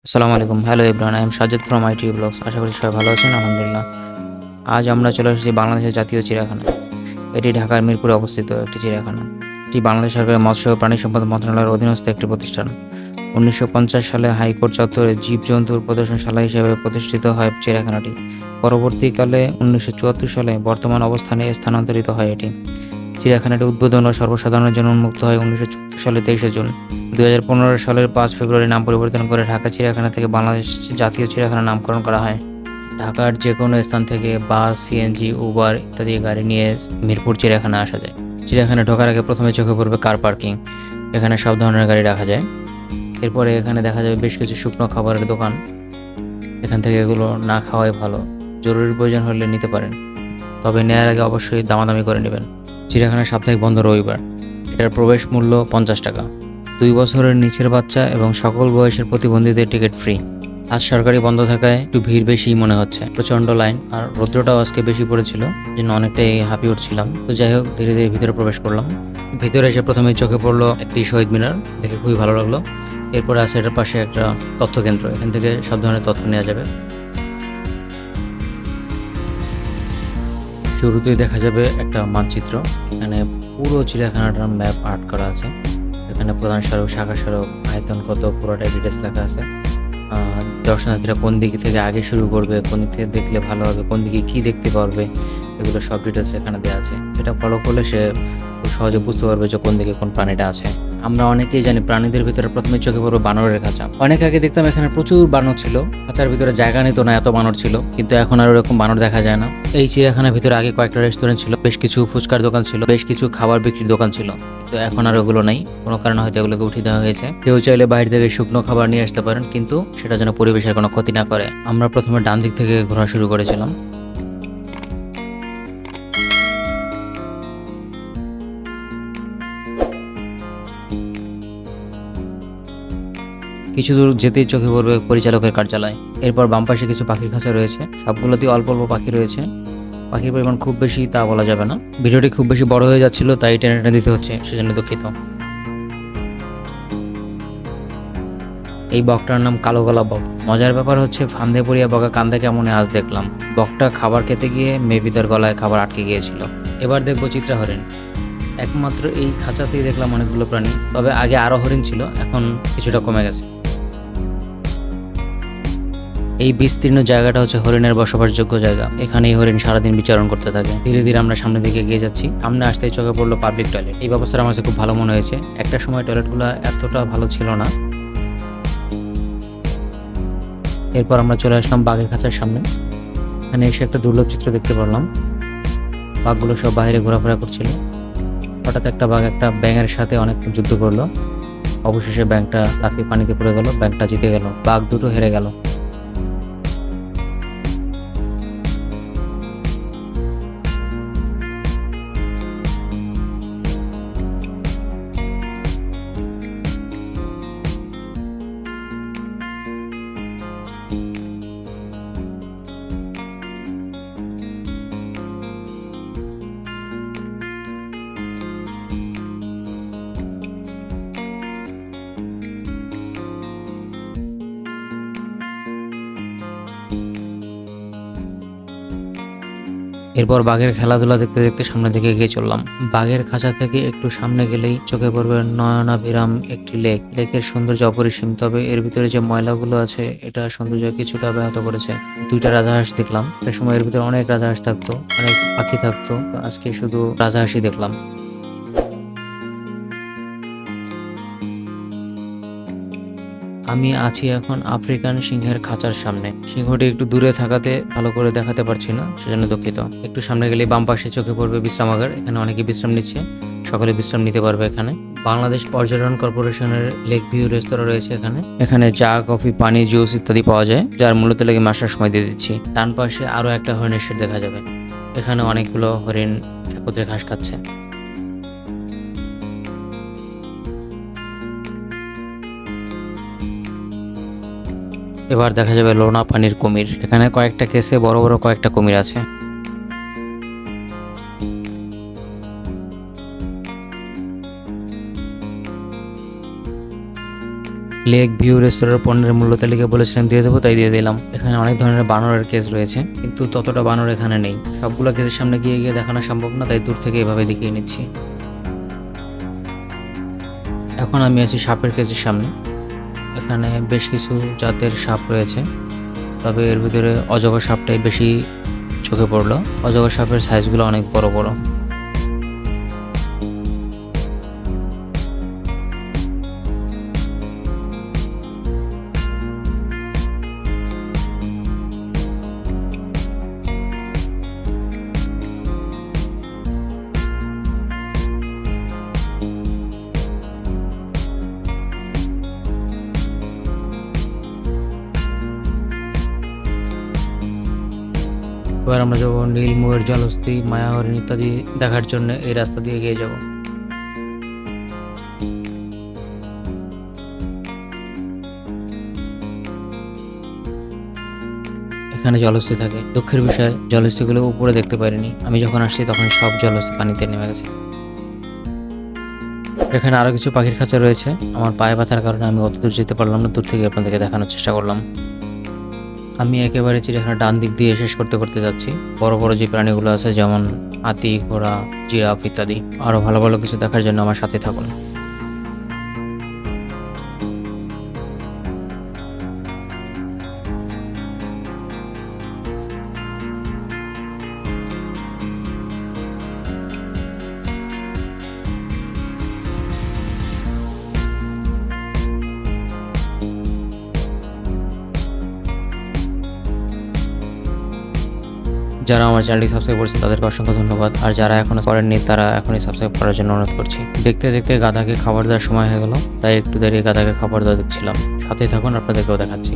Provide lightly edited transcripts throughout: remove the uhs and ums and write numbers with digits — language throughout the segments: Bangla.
আসসালামু আলাইকুম। Hello everyone, I am Sajjad from IT blogs. আশা করি সবাই ভালো আছেন। আলহামদুলিল্লাহ। আজ আমরা চলে এসেছি বাংলাদেশের জাতীয় চিড়িয়াখানা। এটি ঢাকার মিরপুরে অবস্থিত একটি চিড়িয়াখানা। এটি বাংলাদেশ সরকারের মৎস্য ও প্রাণী সম্পদ মন্ত্রণালয়ের অধীনস্থ একটি প্রতিষ্ঠান। ১৯৫০ সালে হাইকোর্ট চত্বরে জীবজন্তুর প্রদর্শনশালা হিসেবে প্রতিষ্ঠিত হয় চিড়িয়াখানাটি। পরবর্তীকালে ১৯৭৪ সালে বর্তমান অবস্থানে স্থানান্তরিত হয় এটি। চিড়িয়াখানাটি উদ্বোধন ও সর্বসাধারণের জন্য উন্মুক্ত হয় ১৯৭৪ সালের ২৩শে জুন। ২০১৫ সালের ৫ ফেব্রুয়ারি নাম পরিবর্তন করে ঢাকা চিড়িয়াখানা থেকে বাংলাদেশ জাতীয় চিড়িয়াখানার নামকরণ করা হয়। ঢাকার যেকোনো স্থান থেকে বাস, সিএনজি, উবার ইত্যাদি গাড়ি নিয়ে মিরপুর চিড়িয়াখানা আসা যায়। চিড়িয়াখানায় ঢোকার আগে প্রথমে চোখে পড়বে কার পার্কিং। এখানে সব ধরনের গাড়ি রাখা যায়। এরপরে এখানে দেখা যাবে বেশ কিছু শুকনো খাবারের দোকান। এখান থেকে এগুলো না খাওয়াই ভালো। জরুরি প্রয়োজন হলে নিতে পারেন, তবে নেয়ার আগে অবশ্যই দামাদামি করে নেবেন। চিড়িয়াখানা সাপ্তাহিক বন্ধ রবিবার। এটার প্রবেশ মূল্য ৫০ টাকা। ২ বছরের নিচের বাচ্চা এবং সকল বয়সের প্রতিবন্ধীদের টিকিট ফ্রি। আজ সরকারি বন্ধ থাকায় একটু ভিড় বেশিই মনে হচ্ছে। প্রচণ্ড লাইন, আর রৌদ্রটাও আজকে বেশি পড়েছিল, জন্য অনেকটাই হাঁপিয়ে উঠছিলাম। তো যাই হোক, ধীরে ধীরে ভিতরে প্রবেশ করলাম। ভিতরে এসে প্রথমেই চোখে পড়লো একটি শহীদ মিনার, দেখে খুবই ভালো লাগলো। এরপরে আছে এটার পাশে একটা তথ্য কেন্দ্র, এখান থেকে সব ধরনের তথ্য নেওয়া যাবে। শুরুতেই দেখা যাবে একটা মানচিত্র। এখানে পুরো চিড়িয়াখানাটার ম্যাপ আর্ট করা আছে। এখানে প্রধান সড়ক, শাখা সড়ক, আয়তন কত, পুরোটাই ডিটেলস লেখা আছে। দর্শনার্থীরা কোন দিক থেকে আগে শুরু করবে, কোন দিক থেকে দেখলে ভালো হবে, কোন দিকে কী দেখতে পারবে, এগুলো সব ডিটেলস এখানে দেওয়া আছে। এটা ফলো করলে সে খুব সহজে বুঝতে পারবে যে কোন দিকে কোন প্রাণীটা আছে। আমরা অনেকেই জানি প্রাণীদের ভিতরে প্রথমে চোখে পড়বে বানরের খাঁচা। অনেক আগে দেখতাম এখানে প্রচুর বানর ছিল, খাঁচার ভিতরে জায়গা নিত না, এত বানর ছিল। কিন্তু এখন আর ওরকম বানর দেখা যায় না। এই চিড়িয়াখানার ভিতরে আগে কয়েকটা রেস্টুরেন্ট ছিল, বেশ কিছু ফুচকার দোকান ছিল, বেশ কিছু খাবার বিক্রির দোকান ছিল। তো এখন আর ওগুলো নেই, কোনো কারণে হয়তো এগুলোকে উঠিয়ে দেওয়া হয়েছে। কেউ চাইলে বাইরে থেকে শুকনো খাবার নিয়ে আসতে পারেন, কিন্তু সেটা যেন পরিবেশের কোনো ক্ষতি না করে। আমরা প্রথমে ডান দিক থেকে ঘোরা শুরু করেছিলাম। কিছু দূর যেতেই চোখে পড়বে পরিচালকের কার্যালয়। এরপর বাম পাশে কিছু পাখির খাঁচা রয়েছে, সবগুলোতেই অল্প অল্প পাখি রয়েছে। পাখির পরিমাণ খুব বেশি তা বলা যাবে না। ভিডিওটি খুব বেশি বড় হয়ে যাচ্ছিল, তাই টেনে টেনে দিতে হচ্ছে, সেজন্য দুঃখিত। এই বকটার নাম কালো গলা বক। মজার ব্যাপার হচ্ছে, ফান্দে পড়িয়া বকা কান্দে কেমনে আজ দেখলাম। বকটা খাবার খেতে গিয়ে মেবি তার গলায় খাবার আটকে গিয়েছিল। এবার দেখবো চিত্রা হরিণ। একমাত্র এই খাঁচাতেই দেখলাম অনেকগুলো প্রাণী, তবে আগে আরো হরিণ ছিল, এখন কিছুটা কমে গেছে। এই বিস্তীর্ণ জায়গাটা হচ্ছে হরিণের বসবাসযোগ্য জায়গা। এখানেই হরিণ সারাদিন বিচরণ করতে থাকে। ধীরে ধীরে আমরা সামনের দিকে এগিয়ে যাচ্ছি। সামনে আসতেই চোখে পড়লো পাবলিক টয়লেট। এই ব্যবস্থাটা আমার কাছে খুব ভালো মনে হয়েছে। একটা সময় টয়লেটগুলো এতটা ভালো ছিল না। এরপর আমরা চলে আসলাম বাঘের খাঁচার সামনে। এখানে এসে একটা দুর্লভ চিত্র দেখতে পারলাম। বাঘগুলো সব বাইরে ঘোরাফেরা করছিল। হঠাৎ একটা বাঘ একটা ব্যাঙের সাথে অনেক যুদ্ধ করলো। অবশেষে ব্যাঙটা লাফিয়ে পানিতে পড়ে গেল, ব্যাঙটা জিতে গেল, বাঘ দুটো হেরে গেল। এরপর বাঘের খেলাধুলা দেখতে দেখতে সামনের দিকে এগিয়ে চললাম। বাঘের খাঁচা থেকে একটু সামনে গেলেই চোখে পড়বে নয়নাভিরাম একটি লেক। লেকের সৌন্দর্য অপরিসীম, তবে এর ভিতরে যে ময়লাগুলো আছে এটা সৌন্দর্য কিছুটা ব্যাহত করেছে। দুইটা রাজহাঁস দেখলাম। একটা সময় এর ভিতরে অনেক রাজহাঁস থাকতো, অনেক পাখি থাকতো, আজকে শুধু রাজহাঁসই দেখলাম। আমি আছি এখন আফ্রিকান সিংহের খাঁচার সামনে। সিংহটি একটু দূরে থাকাতে ভালো করে দেখাতে পারছি না, সেজন্য দুঃখিত। একটু সামনে গেলে বাম পাশে চোখে পড়বে বিশ্রামাগার। এখানে অনেকে বিশ্রাম নিচ্ছে, সকলে বিশ্রাম নিতে পারবে এখানে। বাংলাদেশ পর্যটন কর্পোরেশনের লেক ভিউ রেস্তোরাঁ রয়েছে এখানে। এখানে চা, কফি, পানি, জুস ইত্যাদি পাওয়া যায়, যার মূল্যতে লেগে মাসার সময় দিয়ে দিচ্ছি। ডান পাশে আরো একটা হরিণের শেড দেখা যাবে। এখানে অনেকগুলো হরিণ একত্রে ঘাস খাচ্ছে। এবার দেখা যাবে লোনা পানির কুমির। এখানে কয়েকটা কেসে বড় বড় কয়েকটা কুমির আছে। লেক ভিউ রেস্তোরাঁর পণ্যের মূল্য তালিকা বলেছিলাম দিয়ে দেবো, তাই দিয়ে দিলাম। এখানে অনেক ধরনের বানরের কেস রয়েছে, কিন্তু ততটা বানর এখানে নেই। সবগুলো কেসের সামনে গিয়ে গিয়ে দেখানো সম্ভব না, তাই দূর থেকে এভাবে দেখিয়ে নিচ্ছি। এখন আমি আছি সাপের কেসের সামনে। এখানে বেশ কিছু জাতের সাপ রয়েছে, তবে এর ভিতরে অজগর সাপটাই বেশি চোখে পড়লো। অজগর সাপের সাইজগুলো অনেক বড় বড়। এবার আমরা যাবো নীল ময়ূর, জলহস্তী, মায়া হরিণ ইত্যাদি দেখার জন্য এই রাস্তা দিয়ে এগিয়ে যাব। এখানে জলহস্তী থাকে। দুঃখের বিষয় জলহস্তীগুলো উপরে দেখতে পারিনি। আমি যখন আসছি তখন সব জলহস্তী পানিতে নেমে গেছে। এখানে আরো কিছু পাখির খাঁচা রয়েছে। আমার পায়ে ব্যথার কারণে আমি অত দূর যেতে পারলাম না, দূর থেকে আপনাদেরকে দেখানোর চেষ্টা করলাম। আমি একেবারে চিড়িয়াখানার ডান দিক দিয়ে শেষ করতে করতে যাচ্ছি। বড় বড় যে প্রাণীগুলো আছে যেমন হাতি, ঘোড়া, জিরাফ ইত্যাদি, আরো ভালো ভালো কিছু দেখার জন্য আমার সাথে থাকুন। যারা আমার চ্যানেলটি সাবস্ক্রাইব করেছে তাদেরকে অসংখ্য ধন্যবাদ, আর যারা এখনো করেননি তারা এখনই সাবস্ক্রাইব করার জন্য অনুরোধ করছি। দেখতে দেখতে গাধাকে খাবার দেওয়ার সময় হয়ে গেল, তাই একটু দেরি গাধাকে খাবার দেওয়া দিচ্ছিলাম। সাথেই থাকুন, আপনাদেরকেও দেখাচ্ছি।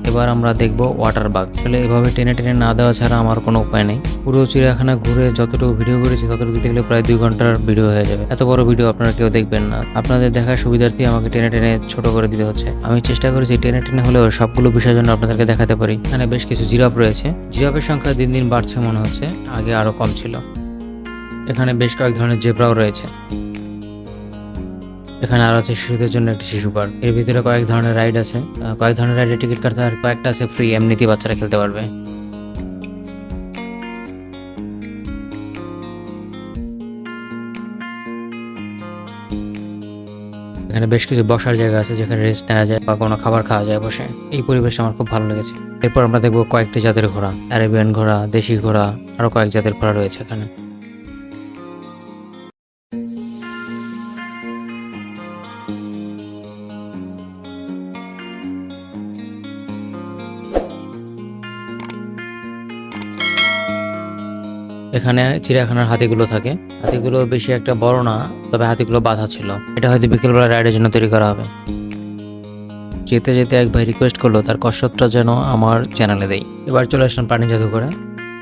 এবার আমরা দেখব ওয়াটার বাগ। আসলে এভাবে টেনে টেনে না দেওয়া ছাড়া আমার কোনো উপায় নেই। পুরো চিড়িয়াখানা ঘুরে যতটুকু ভিডিও করেছি ততটুকু দেখলে প্রায় 2 ঘন্টার ভিডিও হয়ে যাবে। এত বড় ভিডিও আপনারা কেউ দেখবেন না। আপনাদের দেখার সুবিধার্থে আমাকে টেনে টেনে ছোট করে দিতে হচ্ছে। আমি চেষ্টা করেছি টেনে টেনে হলেও সবগুলো বিষয়ের জন্য আপনাদেরকে দেখাতে পারি। এখানে বেশ কিছু জিরাফ রয়েছে। জিরাফের সংখ্যা দিন দিন বাড়ছে মনে হচ্ছে, আগে আরো কম ছিল। এখানে বেশ কয়েক ধরনের জেব্রাও রয়েছে। এখানে আর আছে শিশুদের জন্য একটি শিশু পার্ক। এর ভিতরে কয়েক ধরনের রাইড আছে। কয়েক ধরনের রাইডে টিকিট কাটতে, আর কয়েকটা আছে ফ্রি, এমনিতেই বাচ্চারা খেলতে পারবে। এখানে বেশ কিছু বসার জায়গা আছে যেখানে রেস্ট নেওয়া যায় বা কোনো খাবার খাওয়া যায় বসে। এই পরিবেশটা আমার খুব ভালো লেগেছে। এরপর আমরা দেখবো কয়েকটি জাতের ঘোড়া, অ্যারাবিয়ান ঘোড়া, দেশি ঘোড়া, আরো কয়েক জাতের ঘোড়া রয়েছে এখানে। এখানে চিড়িয়াখানার হাতিগুলো থাকে। হাতিগুলো বেশি একটা বড় না, তবে হাতিগুলো বাঁধা ছিল। এটা হয়তো বিকেলবেলা রাইডের জন্য তৈরি করা হবে। যেতে যেতে এক ভাই রিকোয়েস্ট করলো তার কসরতটা যেন আমার চ্যানেলে দেই। এবার চলে আসলাম প্রাণী জাদুঘরে।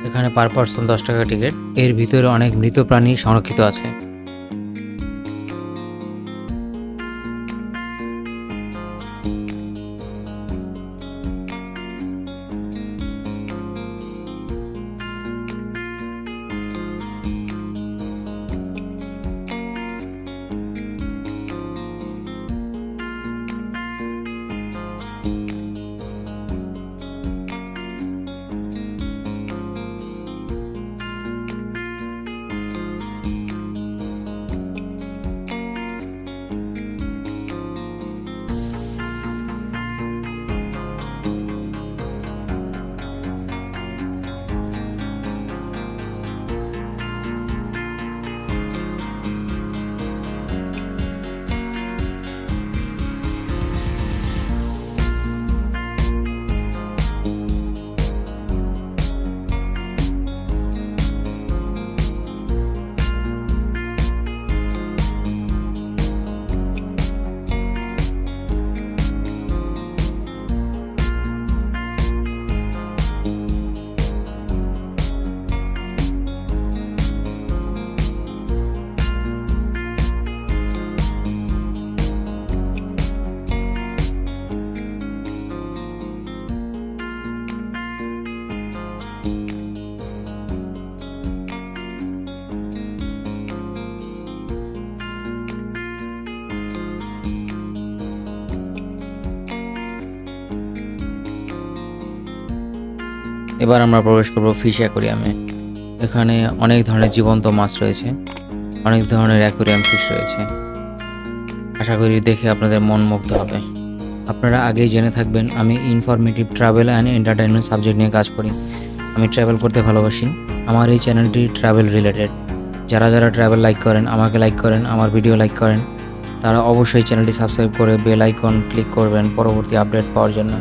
এখানে পার পার্সন 10 টাকা টিকিট। এর ভিতরে অনেক মৃত প্রাণী সংরক্ষিত আছে। এবার আমরা প্রবেশ করব ফিশ অ্যাকোরিয়ামে। এখানে অনেক ধরনের জীবন্ত মাছ রয়েছে, অনেক ধরনের অ্যাকোরিয়াম ফিশ রয়েছে। আশা করি দেখে আপনাদের মন মুগ্ধ হবে। আপনারা আগেই জেনে থাকবেন আমি informative travel and entertainment subject নিয়ে কাজ করি। আমি ট্রাভেল করতে ভালোবাসি। আমার এই চ্যানেলটি ট্রাভেল রিলেটেড। যারা যারা ট্রাভেল লাইক করেন, আমাকে লাইক করেন, আমার ভিডিও লাইক করেন, তারা অবশ্যই চ্যানেলটি সাবস্ক্রাইব করে বেল আইকন ক্লিক করবেন পরবর্তী আপডেট পাওয়ার জন্য।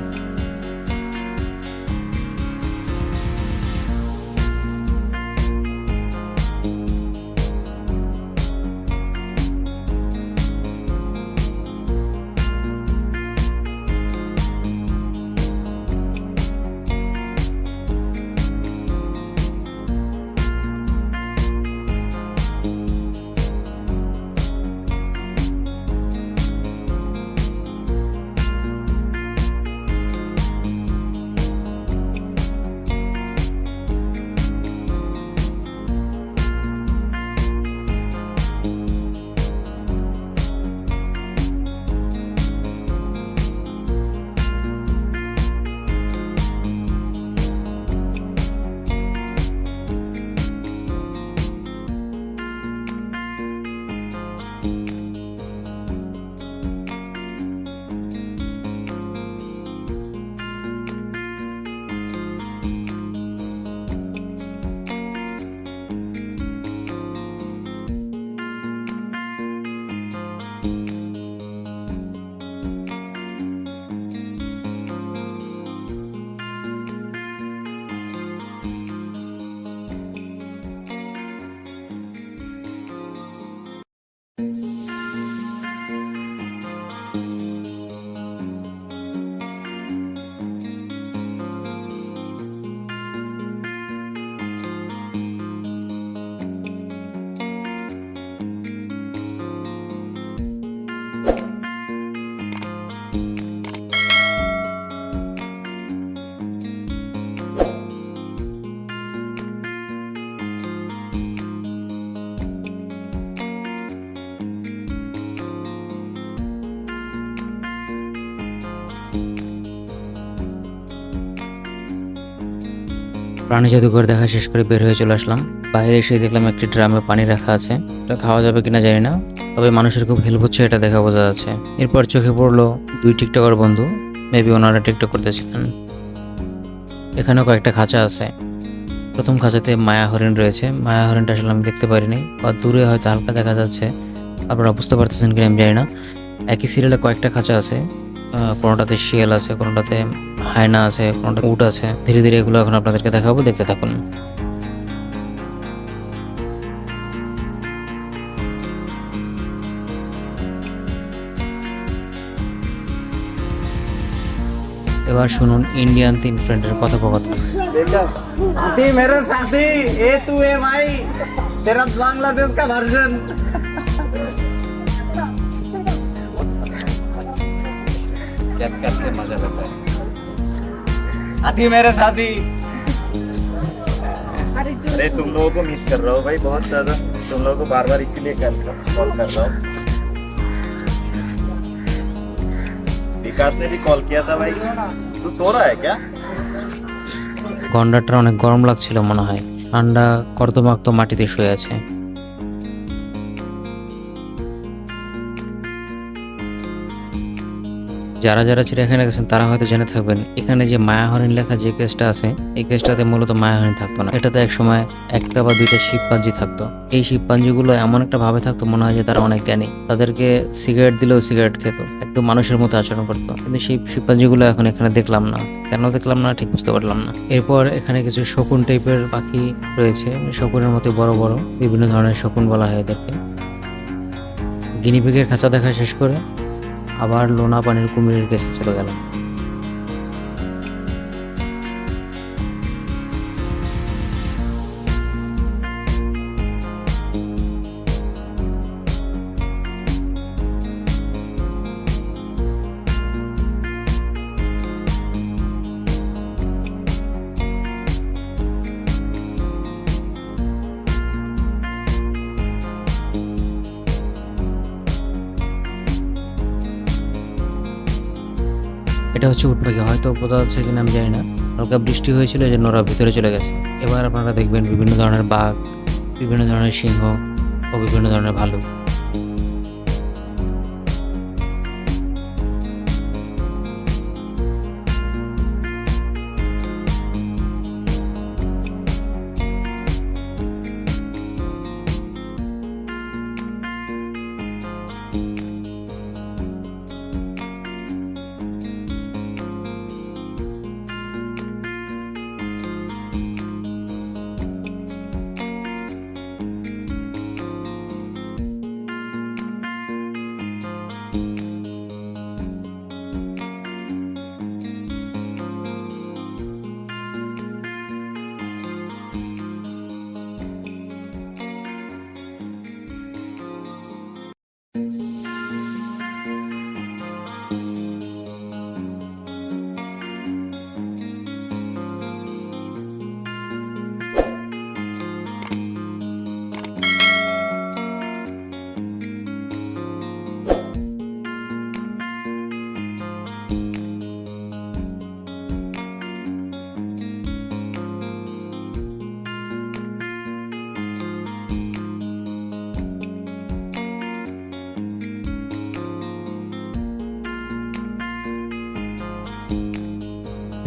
প্রাণী জাদুঘর দেখা শেষ করে বের হয়ে চলে আসলাম। বাইরে এসে দেখলাম একটি ড্রামে পানি রাখা আছে। এটা খাওয়া যাবে কিনা জানি না, তবে মানুষের খুব হেল্প হচ্ছে এটা দেখা বোঝা যাচ্ছে। এরপর চোখে পড়লো দুই টিকটকার বন্ধু, মেবি ওনারা টিকটক করতেছিলেন। এখানেও কয়েকটা খাঁচা আছে। প্রথম খাঁচাতে মায়া হরিণ রয়েছে। মায়া হরিণটা আসলে আমি দেখতে পারিনি, বা দূরে হয়তো হালকা দেখা যাচ্ছে, আপনারা বুঝতে পারতেছেন কিনা আমি জানি না। একই সিরিয়ালে কয়েকটা খাঁচা আছে, কোনোটাতে শিয়াল আছে, কোনোটাতে হায়না আছে, কোনোটাতে উট আছে। ধীরে ধীরে এগুলো এখন আপনাদেরকে দেখাবো, দেখতে থাকুন। এবার শুনুন ইন্ডিয়ান তিন ফ্রেন্ডের কথোপকথন। साथी मेरे साथी ए तू ए भाई तेरा बांग्लादेश का वर्जन क्या करते मजा करता है साथी मेरे साथी। अरे तुम लोगों को मिस कर रहा हूँ भाई बहुत ज्यादा। तुम लोगों को बार बार इसीलिए कॉल कर रहा हूँ। विकास ने भी कॉल किया था भाई। तू सो रहा है क्या? গন্ডারটা অনেক গরম লাগছিল মনে হয়, ঠান্ডা কর্দমাক্ত মাটিতে শুয়ে আছে। যারা যারা চিড়িয়াখানা গেছেন তারা হয়তো জেনে থাকবেন, এখানে যে মায়া হরিণ লেখা যে কেসটা আছে, এই কেসটাতে মূলত মায়া হরিণ থাকতো না। এটাতে একসময় একটা বা দুইটা শিবপাঞ্জি থাকতো। এই শিবপাঞ্জিগুলো এমন একটা ভাবে থাকতো মনে হয় যে তারা অনেক জ্ঞানী। তাদেরকে সিগারেট দিলেও সিগারেট খেত, একদম মানুষের মতো আচরণ করতো। কিন্তু সেই শিবপাঞ্জিগুলো এখন এখানে দেখলাম না, কেন দেখলাম না ঠিক বুঝতে পারলাম না। এরপর এখানে কিছু শকুন টাইপের পাখি রয়েছে, শকুনের মতো বড় বড় বিভিন্ন ধরনের শকুন বলা হয় এদেরকে। গিনিপিগের খাঁচা দেখা শেষ করে আবার লোনা পানির কুমিরের কাছে চলে গেলাম। এটা হচ্ছে উট পাখি, হয়তো বোঝা যাচ্ছে কিনা আমি জানি না। হালকা বৃষ্টি হয়েছিল এই জন্য ওরা ভিতরে চলে গেছে। এবার আপনারা দেখবেন বিভিন্ন ধরনের বাঘ, বিভিন্ন ধরনের সিংহ ও বিভিন্ন ধরনের ভালুক।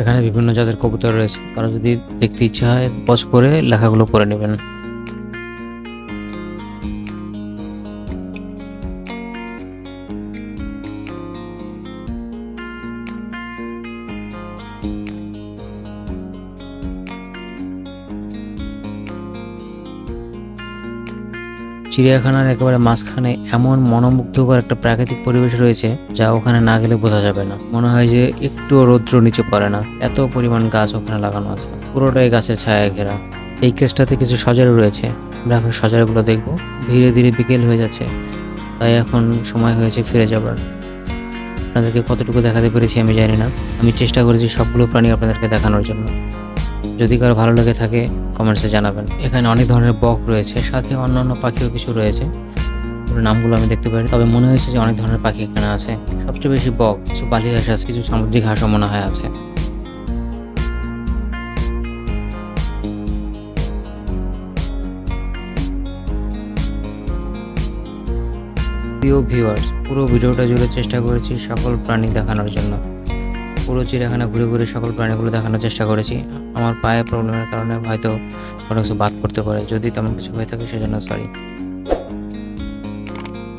এখানে বিভিন্ন জাতের কবুতর রয়েছে, কারো যদি দেখতে ইচ্ছা হয় পজ করে লেখাগুলো পড়ে নেবেন। চিড়িয়াখানার একেবারে মাঝখানে এমন মনোমুগ্ধকর একটা প্রাকৃতিক পরিবেশ রয়েছে যা ওখানে না গেলে বোঝা যাবে না। মনে হয় যে একটুও রৌদ্র নিচে পড়ে না, এত পরিমাণ গাছ ওখানে লাগানো আছে, পুরোটাই গাছের ছায়া ঘেরা। এই কেসটাতে কিছু সজারু রয়েছে, আমরা এখন সজারুগুলো দেখবো। ধীরে ধীরে বিকেল হয়ে যাচ্ছে, তাই এখন সময় হয়েছে ফিরে যাবার। আপনাদেরকে কতটুকু দেখাতে পেরেছি আমি জানি না, আমি চেষ্টা করেছি সবগুলো প্রাণী আপনাদেরকে দেখানোর জন্য। যদি কারো ভালো লেগে থাকে কমেন্টসে জানাবেন। এখানে অনেক ধরনের বক রয়েছে, সাথে অন্যান্য পাখিও কিছু রয়েছে, নামগুলো আমি দেখতে পারি, তবে মনে হয়েছে যে অনেক ধরনের পাখি এখানে আছে। সবচেয়ে বেশি বক, কিছু বালি হাঁস আছে, কিছু সামুদ্রিক হাঁসও মনে হয় আছে। প্রিয় ভিউয়ার্স, পুরো ভিডিওটা জুড়ে চেষ্টা করেছি সকল প্রাণী দেখানোর জন্য। পুরো চিড়িয়াখানা ঘুরে ঘুরে সকল প্রাণীগুলো দেখানোর চেষ্টা করেছি। আমার পায়ে প্রবলেমের কারণে হয়তো কোনো কিছু বাদ করতে পারে, যদি তেমন কিছু হয়ে থাকে সেজন্য সরি।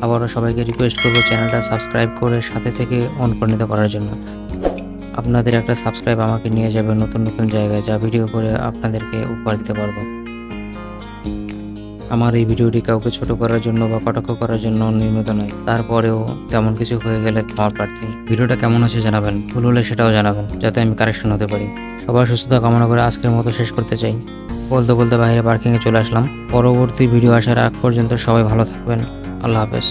আবারও সবাইকে রিকোয়েস্ট করবো চ্যানেলটা সাবস্ক্রাইব করে সাথে থেকে অনুপ্রাণিত করার জন্য। আপনাদের একটা সাবস্ক্রাইব আমাকে নিয়ে যাবে নতুন নতুন জায়গায়, যা ভিডিও করে আপনাদেরকে উপহার দিতে পারবো। আমার এই ভিডিওটি কাউকে ছোট করার জন্য বা কটাক্ষ করার জন্য নির্মিত নয়, তারপরেও তেমন কিছু হয়ে গেলে ক্ষমা প্রার্থী। ভিডিওটা কেমন আছে জানাবেন, ভুল হলে সেটাও জানাবেন, যাতে আমি কারেকশন হতে পারি। সবার সুস্থতা কামনা করে আজকের মতো শেষ করতে চাই। বলতে বলতে বাইরে পার্কিংয়ে চলে আসলাম। পরবর্তী ভিডিও আসার আগ পর্যন্ত সবাই ভালো থাকবেন। আল্লাহ হাফেজ।